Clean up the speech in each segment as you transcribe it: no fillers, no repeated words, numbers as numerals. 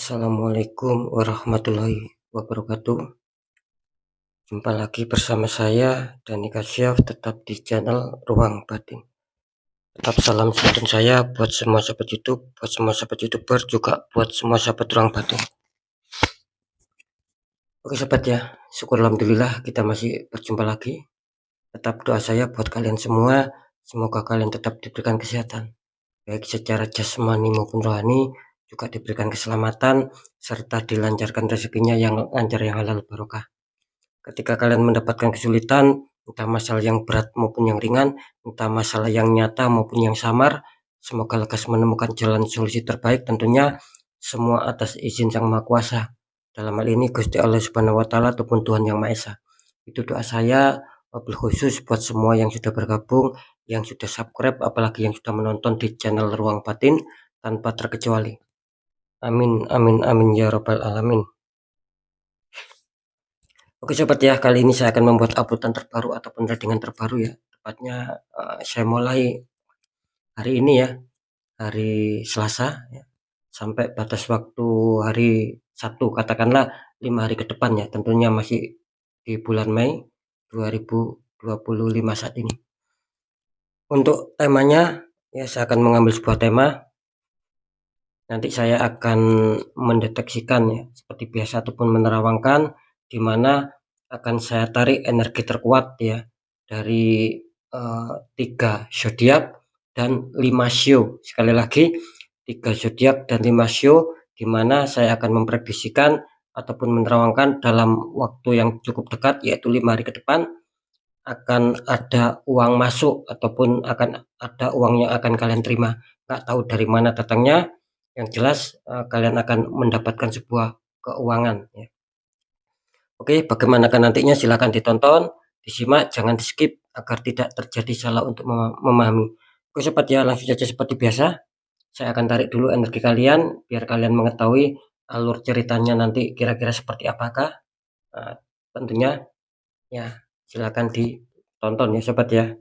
Assalamualaikum warahmatullahi wabarakatuh. Jumpa lagi bersama saya Dani Kasyaf, tetap di channel Ruang Batin. Tetap salam santun saya buat semua sahabat YouTube, buat semua sahabat YouTuber, juga buat semua sahabat Ruang Batin. Oke sahabat ya, syukur alhamdulillah kita masih berjumpa lagi. Tetap doa saya buat kalian semua, semoga kalian tetap diberikan kesehatan, baik secara jasmani maupun rohani, juga diberikan keselamatan, serta dilancarkan rezekinya yang lancar, yang halal barokah. Ketika kalian mendapatkan kesulitan, entah masalah yang berat maupun yang ringan, entah masalah yang nyata maupun yang samar, semoga lekas menemukan jalan solusi terbaik, tentunya semua atas izin Sang Maha Kuasa. Dalam hal ini Gusti Allah Subhanahu wa Ta'ala ataupun Tuhan Yang Maha Esa. Itu doa saya, wabil khusus buat semua yang sudah bergabung, yang sudah subscribe, apalagi yang sudah menonton di channel Ruang Batin tanpa terkecuali. Amin, amin, amin ya robbal alamin. Oke sobat ya, kali ini saya akan membuat uploadan terbaru ataupun readingan terbaru ya. Tepatnya saya mulai hari ini ya, hari Selasa ya, sampai batas waktu hari Sabtu, katakanlah 5 hari ke depan ya. Tentunya masih di bulan Mei 2025 saat ini. Untuk temanya ya, saya akan mengambil sebuah tema. Nanti saya akan mendeteksikan ya, seperti biasa ataupun menerawangkan, di mana akan saya tarik energi terkuat ya dari 3 zodiak dan 5 show. Sekali lagi 3 zodiak dan 5 show, di mana saya akan memprediksikan ataupun menerawangkan dalam waktu yang cukup dekat, yaitu 5 hari ke depan akan ada uang masuk ataupun akan ada uang yang akan kalian terima. Nggak tahu dari mana datangnya, yang jelas kalian akan mendapatkan sebuah keuangan ya. Oke, bagaimana kan nantinya, silahkan ditonton, disimak, jangan di skip agar tidak terjadi salah untuk memahami. Oke sobat ya, langsung saja seperti biasa saya akan tarik dulu energi kalian biar kalian mengetahui alur ceritanya nanti kira-kira seperti apakah. Tentunya ya, silahkan ditonton ya sobat ya.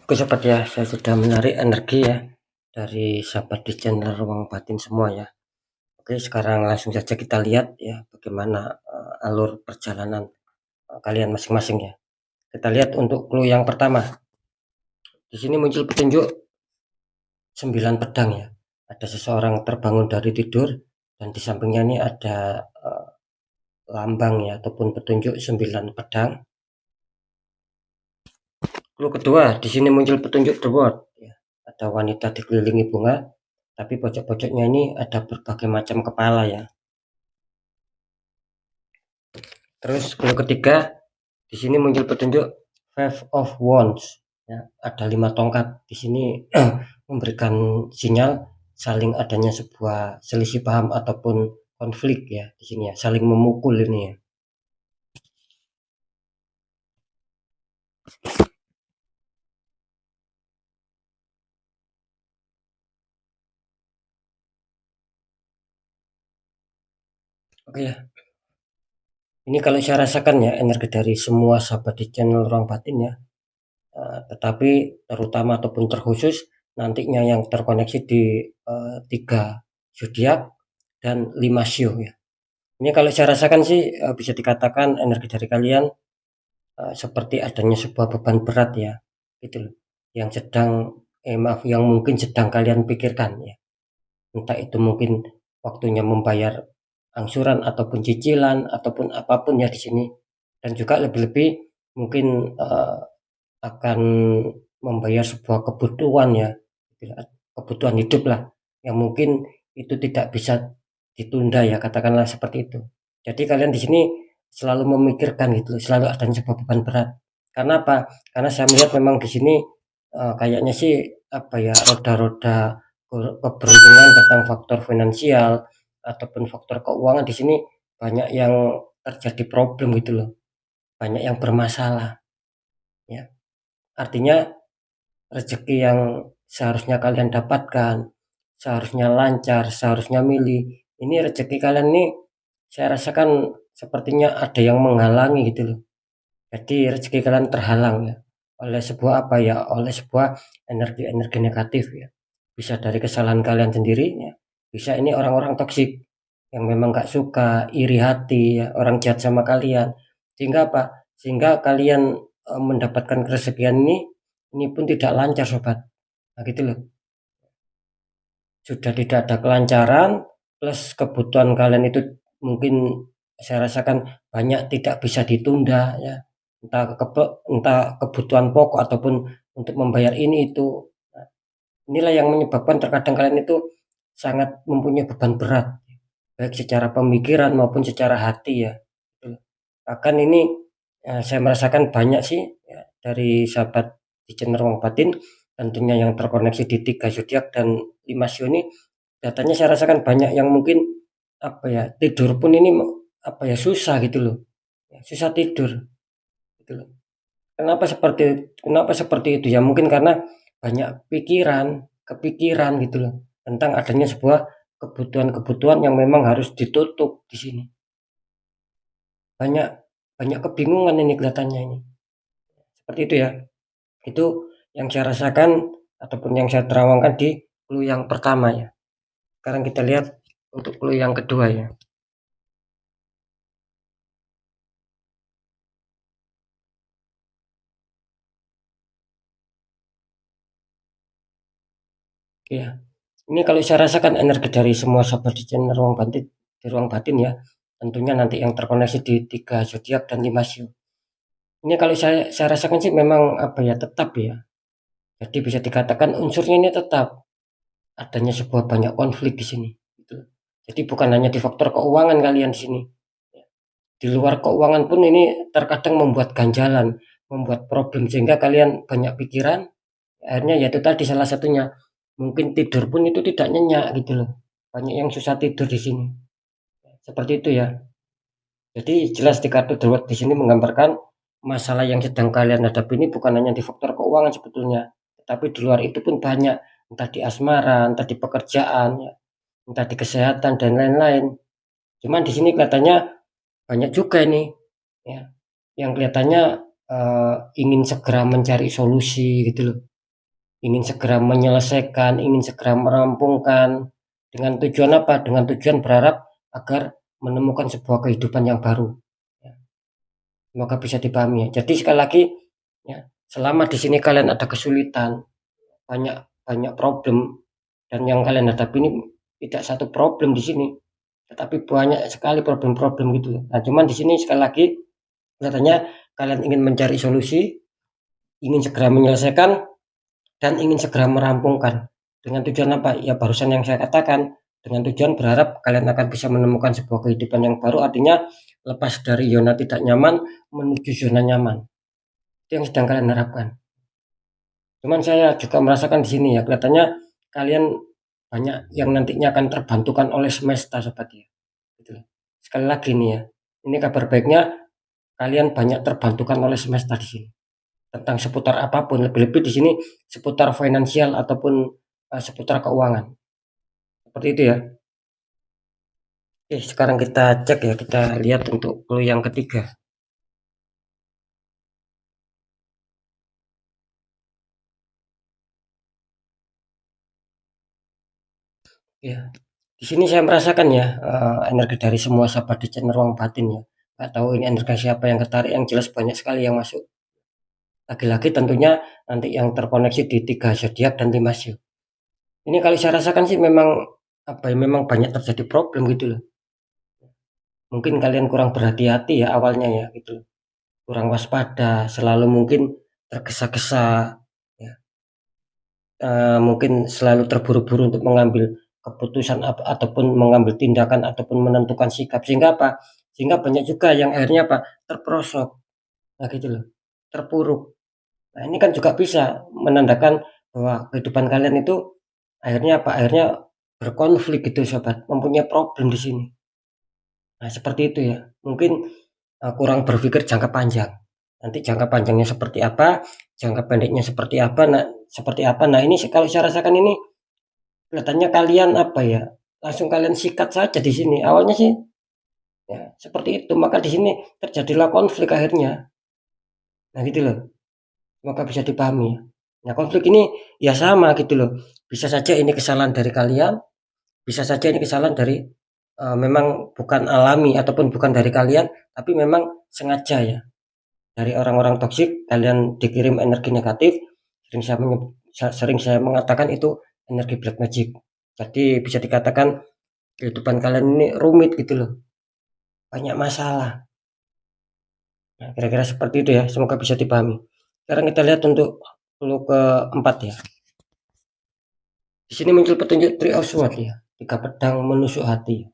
Oke sobat ya, saya sudah menarik energi ya dari sahabat di channel Ruang Batin semua ya. Oke, sekarang langsung saja kita lihat ya bagaimana alur perjalanan kalian masing-masing ya. Kita lihat untuk clue yang pertama. Di sini muncul petunjuk 9 pedang ya. Ada seseorang terbangun dari tidur dan di sampingnya ini ada lambang ya ataupun petunjuk 9 pedang. Clue kedua, di sini muncul petunjuk the world ya. Ada wanita dikelilingi bunga, tapi pojok-pojoknya ini ada berbagai macam kepala ya. Terus clue ketiga, di sini muncul petunjuk Five of Wands ya. Ada 5 tongkat. Di sini memberikan sinyal saling adanya sebuah selisih paham ataupun konflik ya di sini ya, saling memukul ini ya. Oke ya. Ini kalau saya rasakan ya energi dari semua sahabat di channel Ruang Batin ya. Tetapi terutama ataupun terkhusus nantinya yang terkoneksi di 3 zodiak dan 5 sio ya. Ini kalau saya rasakan sih bisa dikatakan energi dari kalian seperti adanya sebuah beban berat ya, gitu loh. Yang sedang maaf yang mungkin sedang kalian pikirkan ya. Entah itu mungkin waktunya membayar angsuran ataupun cicilan ataupun apapun ya di sini. Dan juga lebih-lebih mungkin akan membayar sebuah kebutuhan ya, kebutuhan hidup lah yang mungkin itu tidak bisa ditunda ya, katakanlah seperti itu. Jadi kalian di sini selalu memikirkan gitu, selalu adanya sebuah beban berat. Karena apa? Karena saya melihat memang di sini kayaknya sih apa ya, roda-roda keberuntungan tentang faktor finansial ataupun faktor keuangan di sini banyak yang terjadi problem gitu loh. Banyak yang bermasalah ya. Artinya rezeki yang seharusnya kalian dapatkan, seharusnya lancar, seharusnya milih. Ini rezeki kalian nih saya rasakan sepertinya ada yang menghalangi gitu loh. Jadi rezeki kalian terhalang ya oleh sebuah apa ya, oleh sebuah energi-energi negatif ya. Bisa dari kesalahan kalian sendiri ya. Bisa ini orang-orang toksik yang memang gak suka, iri hati ya, orang jahat sama kalian. Sehingga apa? Sehingga kalian mendapatkan kerezekian ini pun tidak lancar sobat. Nah gitu loh. Sudah tidak ada kelancaran plus kebutuhan kalian itu mungkin saya rasakan banyak tidak bisa ditunda ya. Entah kebutuhan pokok ataupun untuk membayar ini itu. Nah, inilah yang menyebabkan terkadang kalian itu sangat mempunyai beban berat baik secara pemikiran maupun secara hati ya. Gitu. Bahkan ini saya merasakan banyak sih ya, dari sahabat di channel Ruang Batin tentunya yang terkoneksi di 3 zodiak dan 5 sio ini datanya saya rasakan banyak yang mungkin apa ya, tidur pun ini apa ya, susah gitu loh. Ya, susah tidur gitu loh. Kenapa seperti itu ya? Mungkin karena banyak kepikiran gitu loh tentang adanya sebuah kebutuhan-kebutuhan yang memang harus ditutup di sini. Banyak banyak kebingungan ini kelihatannya ini. Seperti itu ya. Itu yang saya rasakan ataupun yang saya terawangkan di clue yang pertama ya. Sekarang kita lihat untuk clue yang kedua ya. Ya. Ini kalau saya rasakan energi dari semua sahabat di channel Ruang Batin ya. Tentunya nanti yang terkoneksi di 3 zodiak dan 5 sio. Ini kalau saya rasakan sih memang apa ya, tetap ya. Jadi bisa dikatakan unsurnya ini tetap adanya sebuah banyak konflik di sini gitu. Jadi bukan hanya di faktor keuangan kalian di sini. Di luar keuangan pun ini terkadang membuat ganjalan, membuat problem sehingga kalian banyak pikiran. Akhirnya yaitu tadi salah satunya mungkin tidur pun itu tidak nyenyak gitu loh. Banyak yang susah tidur di sini. Seperti itu ya. Jadi jelas di kartu The World di sini menggambarkan masalah yang sedang kalian hadapi ini bukan hanya di faktor keuangan sebetulnya, tetapi di luar itu pun banyak, entah di asmara, entah di pekerjaan, ya, entah di kesehatan dan lain-lain. Cuman di sini kelihatannya banyak juga ini, ya, yang kelihatannya ingin segera mencari solusi gitu loh. ingin segera menyelesaikan, ingin segera merampungkan, dengan tujuan apa? Dengan tujuan berharap agar menemukan sebuah kehidupan yang baru, ya. Semoga bisa dipahami ya. Jadi sekali lagi, ya, selama di sini kalian ada kesulitan, banyak banyak problem, dan yang kalian hadapi ini tidak satu problem di sini, tetapi banyak sekali problem-problem gitu. Nah, cuman di sini sekali lagi kelihatannya kalian ingin mencari solusi, ingin segera menyelesaikan, dan ingin segera merampungkan. Dengan tujuan apa? Ya barusan yang saya katakan, dengan tujuan berharap kalian akan bisa menemukan sebuah kehidupan yang baru, artinya lepas dari zona tidak nyaman menuju zona nyaman. Itu yang sedang kalian harapkan. Cuman saya juga merasakan di sini ya, kelihatannya kalian banyak yang nantinya akan terbantukan oleh semesta sobat ya. Gitu. Sekali lagi nih ya, ini kabar baiknya, kalian banyak terbantukan oleh semesta di sini. Tentang seputar apapun, lebih-lebih di sini seputar finansial ataupun seputar keuangan. Seperti itu ya. Oke, sekarang kita cek ya, kita lihat untuk clue yang ketiga. Ya, di sini saya merasakan ya, energi dari semua sahabat di channel Ruang Batin ya. Nggak tahu ini energi siapa yang ketarik, yang jelas banyak sekali yang masuk. Lagi-lagi tentunya nanti yang terkoneksi di 3 zodiak dan 5 sio. Ini kalau saya rasakan sih memang apa ya, memang banyak terjadi problem gitu loh. Mungkin kalian kurang berhati-hati ya awalnya ya gitu. Kurang waspada, selalu mungkin tergesa-gesa ya. Mungkin selalu terburu-buru untuk mengambil keputusan ataupun mengambil tindakan ataupun menentukan sikap, sehingga apa? Sehingga banyak juga yang akhirnya apa? Terperosok. Nah gitu loh. Terpuruk. Nah, ini kan juga bisa menandakan bahwa kehidupan kalian itu akhirnya apa? Akhirnya berkonflik gitu sobat, mempunyai problem di sini. Nah, seperti itu ya. Mungkin kurang berpikir jangka panjang. Nanti jangka panjangnya seperti apa, jangka pendeknya seperti apa. Nah, seperti apa. Nah, ini kalau saya rasakan ini kelihatannya kalian apa ya? Langsung kalian sikat saja di sini. Awalnya sih ya seperti itu. Maka di sini terjadilah konflik akhirnya. Nah, gitu loh. Maka bisa dipahami. Nah, konflik ini ya sama gitu loh. Bisa saja ini kesalahan dari kalian, bisa saja ini kesalahan dari memang bukan alami ataupun bukan dari kalian, tapi memang sengaja ya. Dari orang-orang toksik kalian dikirim energi negatif, sering saya mengatakan itu energi black magic. Jadi bisa dikatakan kehidupan kalian ini rumit gitu loh, banyak masalah. Nah, kira-kira seperti itu ya, semoga bisa dipahami. Sekarang kita lihat untuk clue keempat ya. Di sini muncul petunjuk Three of Swords ya, 3 pedang menusuk hati.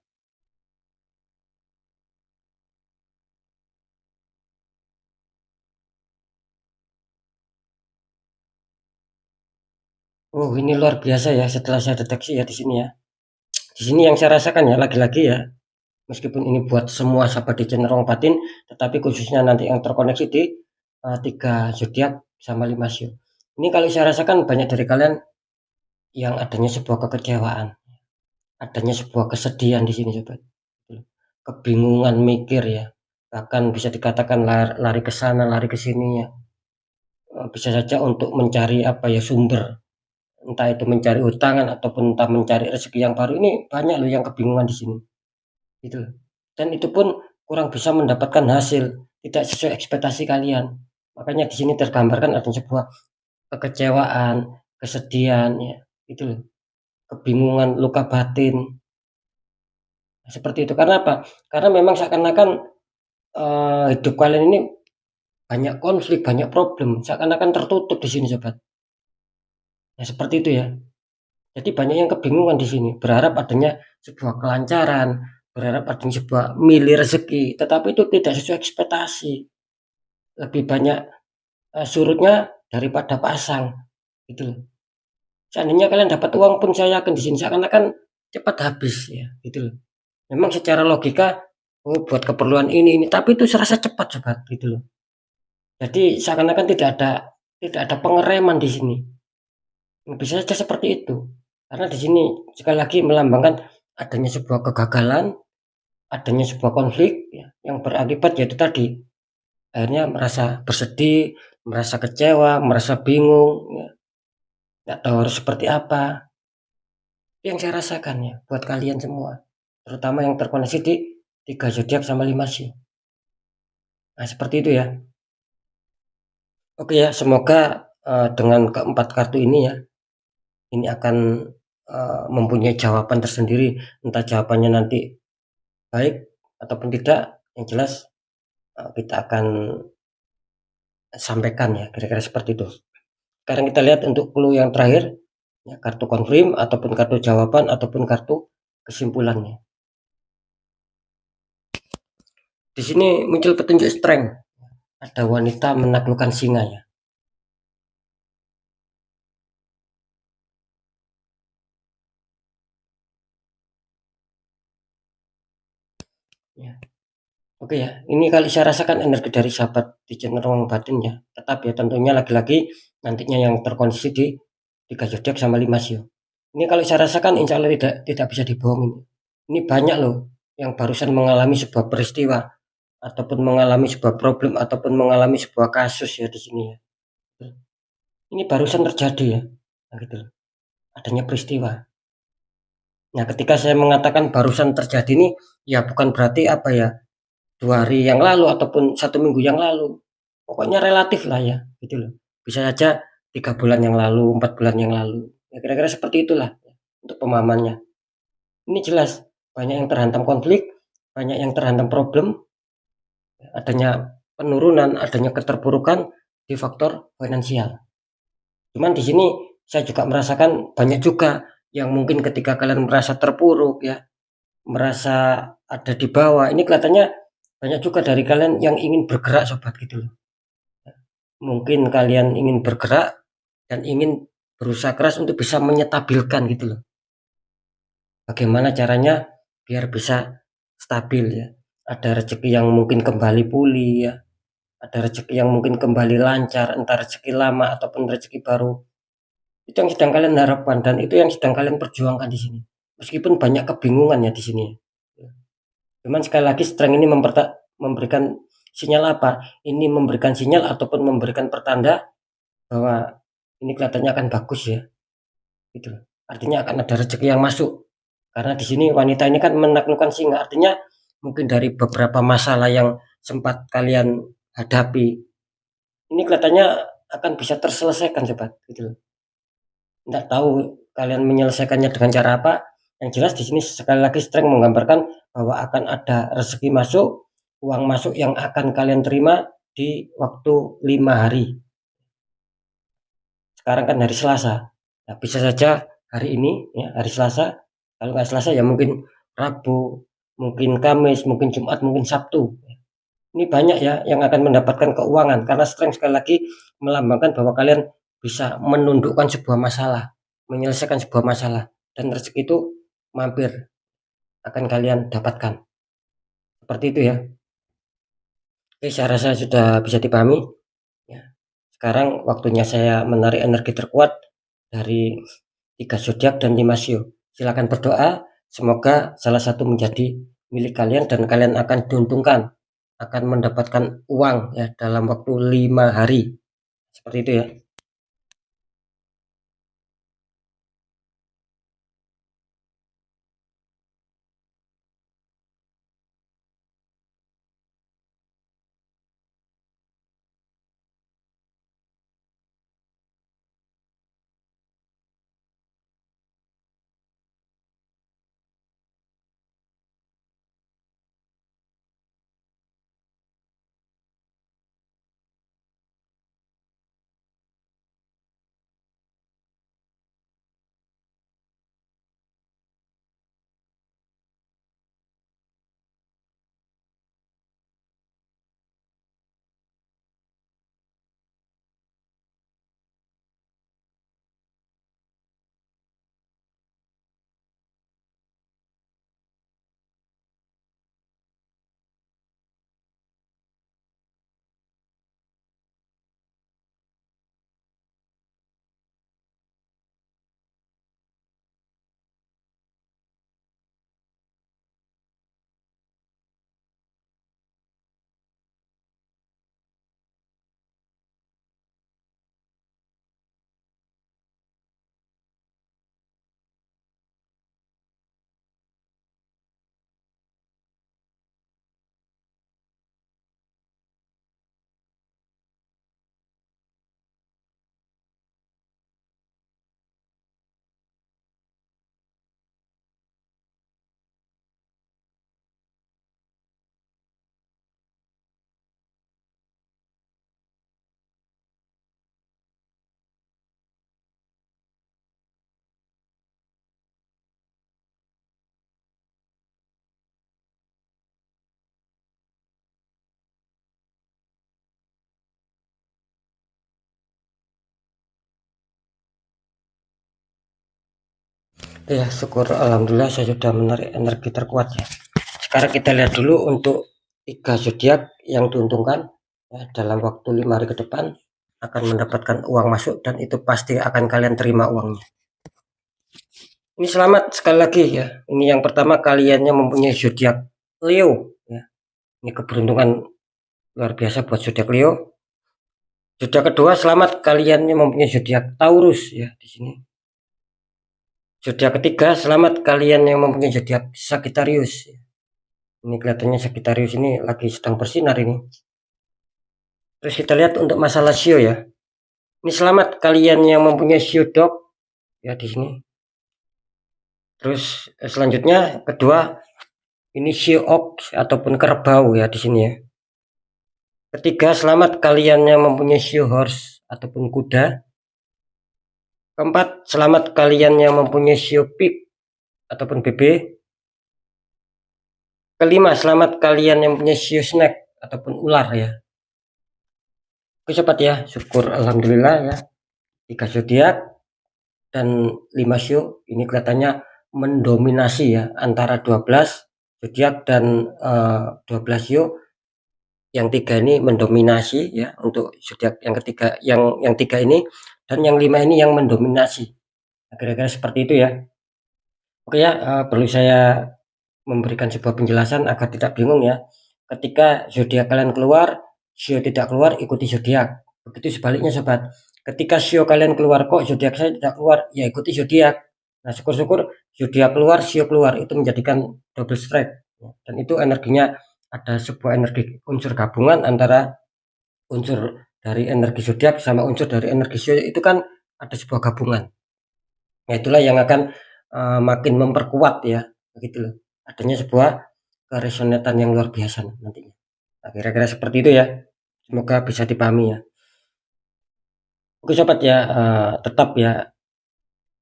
Oh, ini luar biasa ya setelah saya deteksi ya di sini ya. Di sini yang saya rasakan ya, lagi-lagi ya, meskipun ini buat semua sahabat di channel Ruang Batin, tetapi khususnya nanti yang terkoneksi di 3 zodiak sama 5 sio. Ini kalau saya rasakan banyak dari kalian yang adanya sebuah kekecewaan, adanya sebuah kesedihan di sini sobat. Kebingungan mikir ya, bahkan bisa dikatakan lari ke sana, lari ke sini ya. Bisa saja untuk mencari apa ya, sumber, entah itu mencari utangan ataupun entah mencari rezeki yang baru. Ini banyak loh yang kebingungan di sini. Gitu loh. Dan itu pun kurang bisa mendapatkan hasil, tidak sesuai ekspektasi kalian. Makanya di sini tergambarkan ada sebuah kekecewaan, kesedihan ya, itu loh. Kebingungan, luka batin. Seperti itu. Karena apa? Karena memang seakan-akan hidup kalian ini banyak konflik, banyak problem, seakan-akan tertutup di sini sobat. Nah, seperti itu ya. Jadi banyak yang kebingungan di sini, berharap adanya sebuah kelancaran, berharap adanya sebuah milih rezeki, tetapi itu tidak sesuai ekspektasi. Lebih banyak surutnya daripada pasang, gitu loh. Seandainya kalian dapat uang pun saya yakin di sini seakan-akan cepat habis ya, gitu loh. Memang secara logika, oh buat keperluan ini, tapi itu serasa cepat sobat, gitu loh. Jadi seakan-akan tidak ada pengereman di sini. Bisa saja seperti itu. Karena di sini sekali lagi melambangkan adanya sebuah kegagalan, adanya sebuah konflik ya, yang berakibat yaitu tadi akhirnya merasa bersedih, merasa kecewa, merasa bingung ya. nggak tahu harus seperti apa. Itu yang saya rasakan ya buat kalian semua, terutama yang terkoneksi di 3 zodiak sama 5 sio. Nah, seperti itu ya. Oke ya, semoga dengan keempat kartu ini ya, ini akan mempunyai jawaban tersendiri. Entah jawabannya nanti baik ataupun tidak, yang jelas kita akan sampaikan ya, kira-kira seperti itu. Sekarang kita lihat untuk clue yang terakhir, ya, kartu confirm ataupun kartu jawaban ataupun kartu kesimpulannya. Di sini muncul petunjuk strength. Ada wanita menaklukkan singa ya. Ya. Oke ya, ini kali saya rasakan energi dari sahabat di channel ruang batin ya. Tetap ya, tentunya lagi-lagi nantinya yang terkondisi di 3 zodiak sama 5 sio. Ini kalau saya rasakan insya Allah tidak bisa dibohongin. Ini banyak loh yang barusan mengalami sebuah peristiwa ataupun mengalami sebuah problem ataupun mengalami sebuah kasus ya di sini ya. Ini barusan terjadi ya. Nah, gitu loh. Adanya peristiwa. Nah, ketika saya mengatakan barusan terjadi ini ya bukan berarti apa ya, 2 hari yang lalu ataupun 1 minggu yang lalu. Pokoknya relatif lah ya, gitu loh. Bisa saja 3 bulan yang lalu, 4 bulan yang lalu. Ya kira-kira seperti itulah untuk pemahamannya. Ini jelas banyak yang terhantam konflik, banyak yang terhantam problem, adanya penurunan, adanya keterpurukan di faktor finansial. Cuman di sini saya juga merasakan banyak juga yang mungkin ketika kalian merasa terpuruk ya, merasa ada di bawah, ini kelihatannya banyak juga dari kalian yang ingin bergerak sobat gitu loh. Mungkin kalian ingin bergerak dan ingin berusaha keras untuk bisa menyetabilkan gitu loh. Bagaimana caranya biar bisa stabil ya. Ada rezeki yang mungkin kembali pulih ya. Ada rezeki yang mungkin kembali lancar, entah rezeki lama ataupun rezeki baru. Itu yang sedang kalian harapkan dan itu yang sedang kalian perjuangkan di sini. Meskipun banyak kebingungan ya di sini. Cuman sekali lagi strength ini memberikan sinyal apa? Ini memberikan sinyal ataupun memberikan pertanda bahwa ini kelihatannya akan bagus ya. Gitu. Artinya akan ada rezeki yang masuk. Karena di sini wanita ini kan menaklukkan singa. Artinya mungkin dari beberapa masalah yang sempat kalian hadapi, ini kelihatannya akan bisa terselesaikan sobat. Gitu. Nggak tahu kalian menyelesaikannya dengan cara apa. Yang jelas di sini sekali lagi strength menggambarkan bahwa akan ada rezeki masuk, uang masuk yang akan kalian terima di waktu 5 hari. Sekarang kan hari Selasa. Nah, bisa saja hari ini ya, hari Selasa. Kalau nggak Selasa ya mungkin Rabu, mungkin Kamis, mungkin Jumat, mungkin Sabtu. Ini banyak ya yang akan mendapatkan keuangan karena strength sekali lagi melambangkan bahwa kalian bisa menundukkan sebuah masalah, menyelesaikan sebuah masalah dan rezeki itu mampir akan kalian dapatkan. Seperti itu ya. Oke, saya rasa sudah bisa dipahami. Ya. Sekarang waktunya saya menarik energi terkuat dari 3 zodiak dan 5 sio. Silakan berdoa, semoga salah satu menjadi milik kalian dan kalian akan diuntungkan, akan mendapatkan uang ya dalam waktu 5 hari. Seperti itu ya. Ya, syukur alhamdulillah saya sudah menarik energi terkuat ya. Sekarang kita lihat dulu untuk 3 zodiak yang diuntungkan ya, dalam waktu 5 hari ke depan akan mendapatkan uang masuk dan itu pasti akan kalian terima uangnya. Ini selamat sekali lagi ya. Ini yang pertama, kaliannya mempunyai zodiak Leo ya. Ini keberuntungan luar biasa buat zodiak Leo. Zodiak kedua, selamat kaliannya mempunyai zodiak Taurus ya di sini. Zodiak ketiga, selamat kalian yang mempunyai zodiak Sagittarius. Ini kelihatannya Sagittarius ini lagi sedang bersinar ini. Terus kita lihat untuk masalah Shio ya. Ini selamat kalian yang mempunyai Shio Dog ya di sini. Terus selanjutnya kedua ini Shio Ox ataupun kerbau ya di sini ya. Ketiga, selamat kalian yang mempunyai Shio Horse ataupun kuda. Keempat, selamat kalian yang mempunyai Shio Pig ataupun bebek. Kelima, selamat kalian yang punya Shio Snake ataupun ular ya. Oke sobat ya, syukur alhamdulillah ya. 3 zodiak dan 5 Shio ini kelihatannya mendominasi ya antara 12 zodiak dan 12 Shio. Yang 3 ini mendominasi ya untuk zodiak yang ketiga, yang 3 ini, dan yang 5 ini yang mendominasi. Nah, kira-kira seperti itu ya. Oke ya, perlu saya memberikan sebuah penjelasan agar tidak bingung ya. Ketika zodiak kalian keluar, Shio tidak keluar, ikuti zodiak. Begitu sebaliknya sobat. Ketika Shio kalian keluar, kok zodiak saya tidak keluar, ya ikuti zodiak. Nah, syukur-syukur zodiak keluar, Shio keluar, itu menjadikan double strike. Dan itu energinya ada sebuah energi unsur gabungan antara unsur dari energi zodiak sama unsur dari energi Shio, itu kan ada sebuah gabungan. Nah, itulah yang akan makin memperkuat ya, begitu loh. Adanya sebuah keresonansan yang luar biasa nantinya. Nah, kira-kira seperti itu ya. Semoga bisa dipahami ya. Oke sobat ya, tetap ya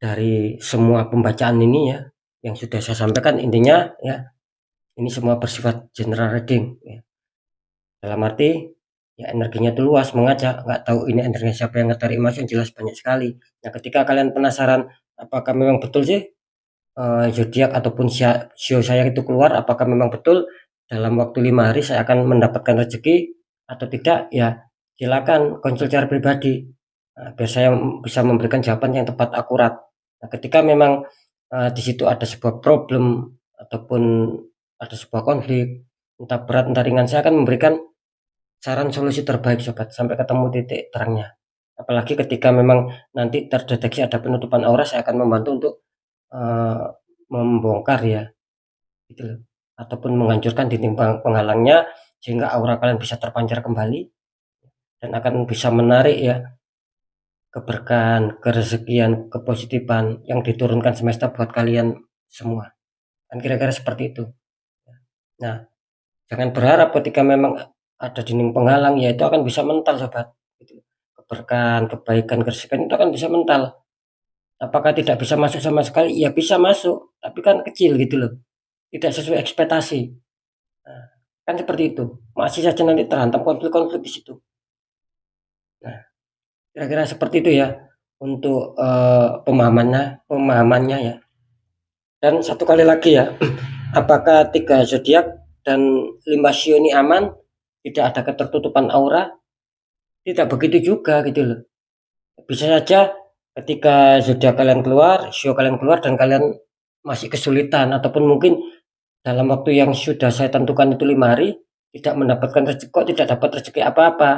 dari semua pembacaan ini ya yang sudah saya sampaikan, intinya ya ini semua bersifat general reading ya. Dalam arti ya energinya itu luas, mengajak, nggak tahu ini energinya siapa yang ngetarik emas, yang jelas banyak sekali. Nah, ketika kalian penasaran apakah memang betul sih zodiak ataupun Shio saya itu keluar, apakah memang betul dalam waktu 5 hari saya akan mendapatkan rezeki atau tidak, ya silakan konsul secara pribadi. Nah, biar saya bisa memberikan jawaban yang tepat akurat. Nah, ketika memang di situ ada sebuah problem ataupun ada sebuah konflik, entah berat entah ringan, saya akan memberikan saran solusi terbaik sobat sampai ketemu titik terangnya. Apalagi ketika memang nanti terdeteksi ada penutupan aura, saya akan membantu untuk membongkar ya, gitu loh, ataupun menghancurkan dinding penghalangnya sehingga aura kalian bisa terpancar kembali dan akan bisa menarik ya keberkahan, kerezekian, kepositifan yang diturunkan semesta buat kalian semua. Kan kira-kira seperti itu. Nah, jangan berharap ketika memang ada dinding penghalang ya itu akan bisa mental sobat. Gitu. Keberkahan, kebaikan, kerezekian itu akan bisa mental. Apakah tidak bisa masuk sama sekali? Ya bisa masuk, tapi kan kecil gitu loh. Tidak sesuai ekspektasi. Nah, kan seperti itu. Masih saja nanti terhantam konflik-konflik di situ. Nah, kira-kira seperti itu ya untuk pemahamannya ya. Dan satu kali lagi ya, apakah 3 zodiak dan 5 Shio ini aman? Tidak ada ketertutupan aura? Tidak begitu juga gitu loh. Bisa saja ketika zodiak kalian keluar, Shio kalian keluar dan kalian masih kesulitan ataupun mungkin dalam waktu yang sudah saya tentukan itu 5 hari tidak mendapatkan rezeki, kok tidak dapat rezeki apa-apa.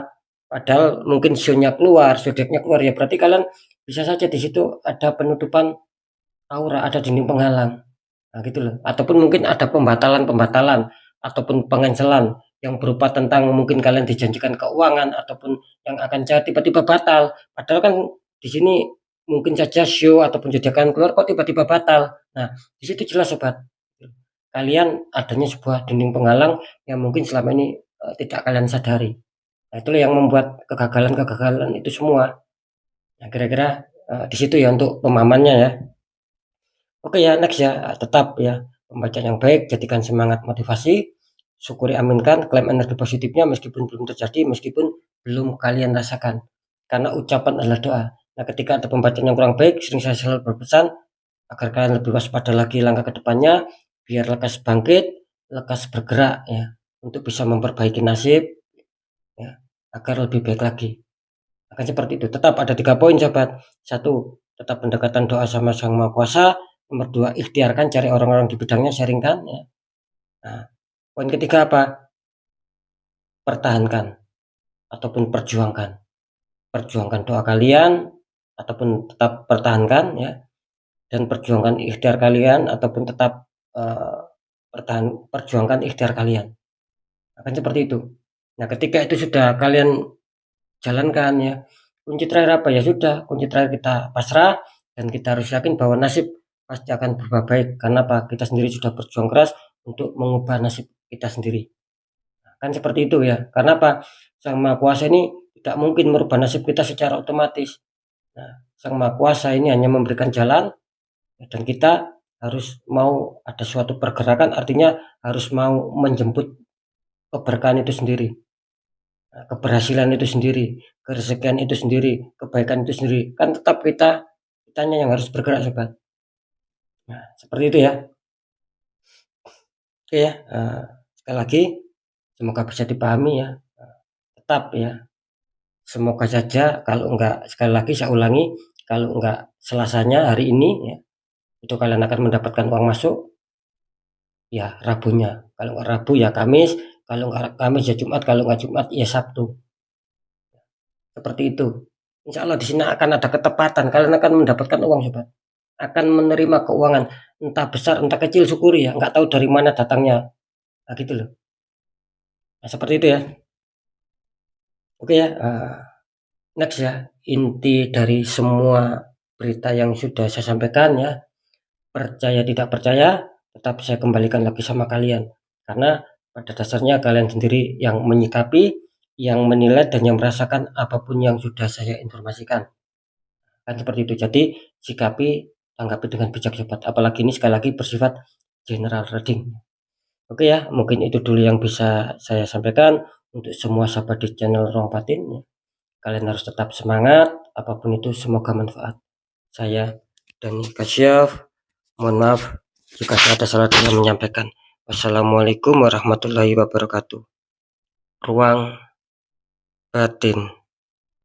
Padahal mungkin Shio-nya keluar, zodiaknya keluar, ya berarti kalian bisa saja di situ ada penutupan aura, ada dinding penghalang. Nah, gitu loh. Ataupun mungkin ada pembatalan-pembatalan ataupun pengancelan yang berupa tentang mungkin kalian dijanjikan keuangan ataupun yang akan cair tiba-tiba batal. Padahal kan di sini mungkin saja Shio ataupun zodiak kalian keluar kok tiba-tiba batal. Nah, di situ jelas sobat. Kalian adanya sebuah dinding penghalang yang mungkin selama ini tidak kalian sadari. Nah, itulah yang membuat kegagalan-kegagalan itu semua. Nah, kira-kira di situ ya untuk pemahamannya ya. Oke ya, next ya, tetap ya pembacaan yang baik, jadikan semangat motivasi, syukuri, aminkan, klaim energi positifnya meskipun belum terjadi, meskipun belum kalian rasakan. Karena ucapan adalah doa. Nah, ketika ada pembacaan yang kurang baik, sering saya selalu berpesan, agar kalian lebih waspada lagi langkah ke depannya, biar lekas bangkit, lekas bergerak ya, untuk bisa memperbaiki nasib ya, agar lebih baik lagi. Akan seperti itu. Tetap ada 3 poin sobat. 1, tetap pendekatan doa sama Sang Maha Kuasa. Nomor 2, ikhtiarkan cari orang-orang di bidangnya, sharingkan ya. Nah, poin ketiga apa? Pertahankan ataupun perjuangkan. Perjuangkan doa kalian ataupun tetap pertahankan ya, dan perjuangkan ikhtiar kalian ataupun tetap perjuangkan ikhtiar kalian. Akan seperti itu. Nah, ketika itu sudah kalian jalankan ya, kunci terakhir apa? Ya sudah, kunci terakhir kita pasrah dan kita harus yakin bahwa nasib pasti akan berubah baik. Karena apa? Kita sendiri sudah berjuang keras untuk mengubah nasib kita sendiri. Kan seperti itu ya. Karena apa? Sang Maha Kuasa ini tidak mungkin merubah nasib kita secara otomatis. Nah, Sang Maha Kuasa ini hanya memberikan jalan dan kita harus mau ada suatu pergerakan, artinya harus mau menjemput keberkahan itu sendiri. Nah, keberhasilan itu sendiri, kerezekian itu sendiri, kebaikan itu sendiri, kan tetap kitanya yang harus bergerak sobat. Nah, seperti itu ya. Oke ya, sekali lagi semoga bisa dipahami ya. Tetap ya, semoga saja kalau enggak, sekali lagi saya ulangi, kalau enggak Selasanya hari ini ya, itu kalian akan mendapatkan uang masuk ya Rabunya. Kalau enggak Rabu ya Kamis, kalau enggak Kamis ya Jumat, kalau enggak Jumat ya Sabtu. Seperti itu. Insya Allah di sini akan ada ketepatan. Kalian akan mendapatkan uang sobat. Akan menerima keuangan. Entah besar, entah kecil, syukuri ya. Nggak tahu dari mana datangnya. Nah gitu loh. Nah, seperti itu ya. Oke ya. Next ya. Inti dari semua berita yang sudah saya sampaikan ya. Percaya tidak percaya, tetap saya kembalikan lagi sama kalian. Karena pada dasarnya kalian sendiri yang menyikapi, yang menilai, dan yang merasakan apapun yang sudah saya informasikan. Kan seperti itu. Jadi sikapi, tanggapi dengan bijak sobat. Apalagi ini sekali lagi bersifat general reading. Oke ya, mungkin itu dulu yang bisa saya sampaikan untuk semua sahabat di channel Ruang Batin. Kalian harus tetap semangat, apapun itu semoga manfaat. Saya Dani Kasyaf, mohon maaf jika ada salah dalam menyampaikan. Wassalamualaikum warahmatullahi wabarakatuh. Ruang Batin.